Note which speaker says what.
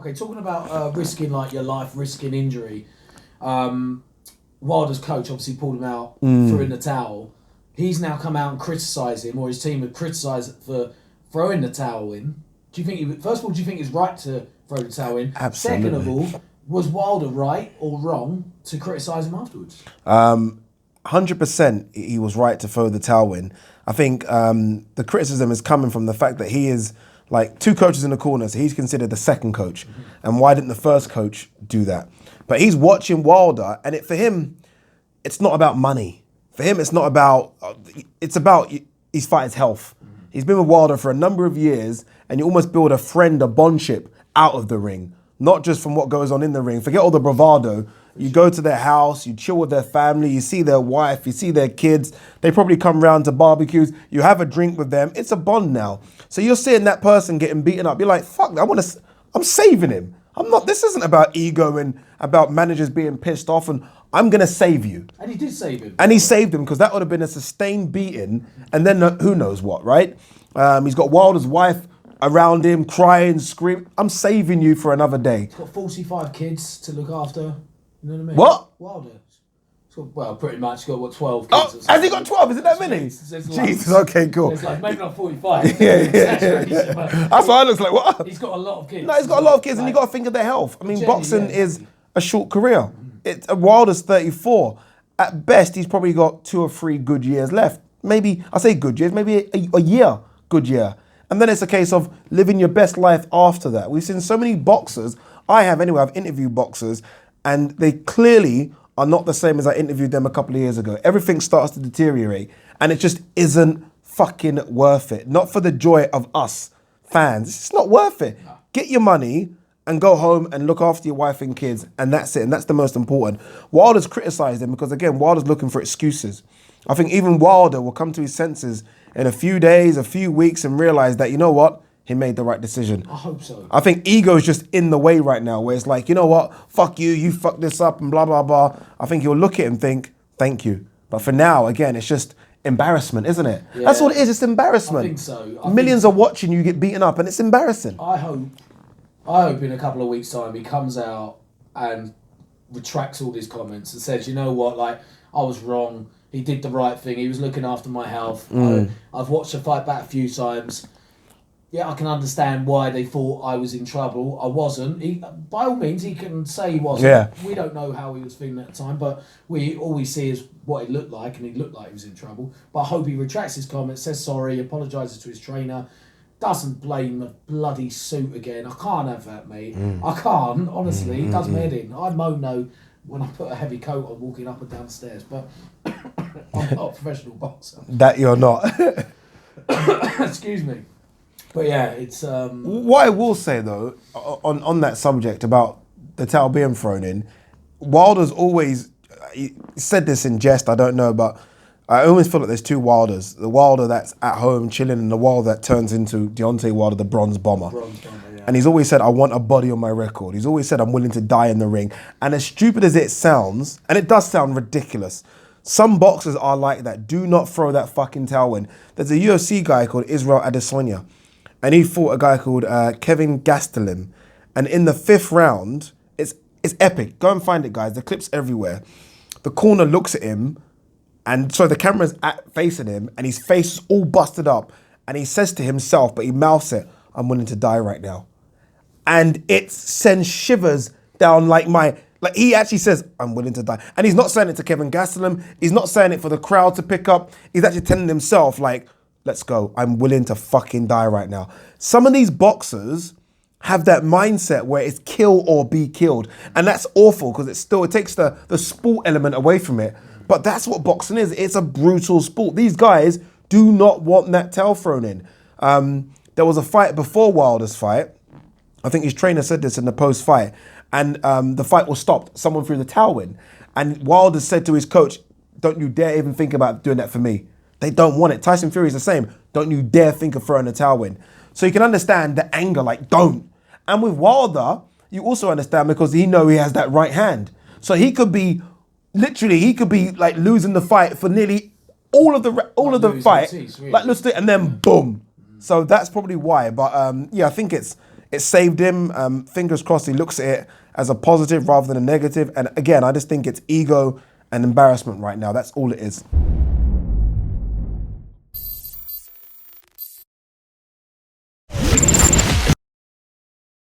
Speaker 1: Okay, talking about risking like your life, risking injury. Wilder's coach obviously pulled him out, threw in the towel. He's now come out and criticised him, or his team have criticised for throwing the towel in. Do you think? First of all, do you think it's right to throw the towel in?
Speaker 2: Absolutely.
Speaker 1: Second of all, was Wilder right or wrong to criticise him afterwards?
Speaker 2: 100% he was right to throw the towel in. I think the criticism is coming from the fact that he is like two coaches in the corner, so he's considered the second coach. And why didn't the first coach do that? But he's watching Wilder, and for him, it's not about money. For him, it's not about, it's about his fighter's health. He's been with Wilder for a number of years, and you almost build a bondship out of the ring, not just from what goes on in the ring. Forget all the bravado. You go to their house, you chill with their family, you see their wife, you see their kids. They probably come round to barbecues. You have a drink with them. It's a bond now. So you're seeing that person getting beaten up. You're like, fuck, I'm saving him. This isn't about ego and about managers being pissed off, and I'm going to save you.
Speaker 1: And he did save him.
Speaker 2: And he saved him, because that would have been a sustained beating, and then who knows what, right? He's got Wilder's wife around him, crying, screaming. I'm saving you for another day.
Speaker 1: He's got 45 kids to look after. You know what I mean?
Speaker 2: What?
Speaker 1: Wilder. Well, pretty much got, 12 kids.
Speaker 2: Oh, has he got 12? Is it that many? Jesus, okay, cool.
Speaker 1: It's like, maybe not 45.
Speaker 2: Yeah. That's why I looks like, what?
Speaker 1: He's got a lot of kids.
Speaker 2: No, he's got a lot of kids, and you got to think of their health. I mean, boxing is a short career. Wilder's 34. At best, he's probably got 2 or 3 good years left. Maybe, I say good years, maybe a year, good year. And then it's a case of living your best life after that. We've seen so many boxers, I've interviewed boxers, and they clearly are not the same as I interviewed them a couple of years ago. Everything starts to deteriorate, and it just isn't fucking worth it. Not for the joy of us fans. It's just not worth it. Get your money and go home and look after your wife and kids, and that's it. And that's the most important. Wilder's criticised him because, again, Wilder's looking for excuses. I think even Wilder will come to his senses in a few days, a few weeks, and realise that, you know what? He made the right decision.
Speaker 1: I hope so.
Speaker 2: I think ego is just in the way right now, where it's like, you know what? Fuck you, you fucked this up, and blah, blah, blah. I think he'll look at it and think, thank you. But for now, again, it's just embarrassment, isn't it? Yeah. That's what it is, it's embarrassment.
Speaker 1: I think so.
Speaker 2: Millions are watching you get beaten up, and it's embarrassing.
Speaker 1: I hope in a couple of weeks' time he comes out and retracts all his comments and says, you know what, like, I was wrong. He did the right thing. He was looking after my health. I've watched the fight back a few times. Yeah, I can understand why they thought I was in trouble. I wasn't. By all means, he can say he wasn't.
Speaker 2: Yeah.
Speaker 1: We don't know how he was feeling at the time, but all we see is what it looked like, and he looked like he was in trouble. But I hope he retracts his comments, says sorry, apologises to his trainer, doesn't blame the bloody suit again. I can't have that, mate. I can't, honestly. It does my head in. I moan when I put a heavy coat on walking up and down the stairs, but I'm not a professional boxer.
Speaker 2: That you're not.
Speaker 1: Excuse me. But yeah, it's...
Speaker 2: What I will say, though, on that subject about the towel being thrown in, Wilder's always... He said this in jest, I don't know, but I always feel like there's two Wilders. The Wilder that's at home chilling, and the Wilder that turns into Deontay Wilder, the bronze bomber. Yeah. And he's always said, I want a body on my record. He's always said, I'm willing to die in the ring. And as stupid as it sounds, and it does sound ridiculous, some boxers are like that. Do not throw that fucking towel in. There's a UFC guy called Israel Adesanya, and he fought a guy called Kevin Gastelum. And in the 5th round, it's epic. Go and find it, guys. The clip's everywhere. The corner looks at him, and so the camera's facing him, and his face is all busted up. And he says to himself, but he mouths it, I'm willing to die right now. And it sends shivers down like he actually says, I'm willing to die. And he's not saying it to Kevin Gastelum. He's not saying it for the crowd to pick up. He's actually telling himself, like, let's go. I'm willing to fucking die right now. Some of these boxers have that mindset where it's kill or be killed. And that's awful because it takes the sport element away from it. But that's what boxing is. It's a brutal sport. These guys do not want that towel thrown in. There was a fight before Wilder's fight. I think his trainer said this in the post-fight. And the fight was stopped. Someone threw the towel in. And Wilder said to his coach, don't you dare even think about doing that for me. They don't want it. Tyson Fury's the same. Don't you dare think of throwing a towel in. So you can understand the anger, like, don't. And with Wilder, you also understand because he has that right hand. So he could be like losing the fight for nearly all of the fight. Like, let's do it, and then boom. So that's probably why. But yeah, I think it's it saved him. Fingers crossed he looks at it as a positive rather than a negative. And again, I just think it's ego and embarrassment right now. That's all it is.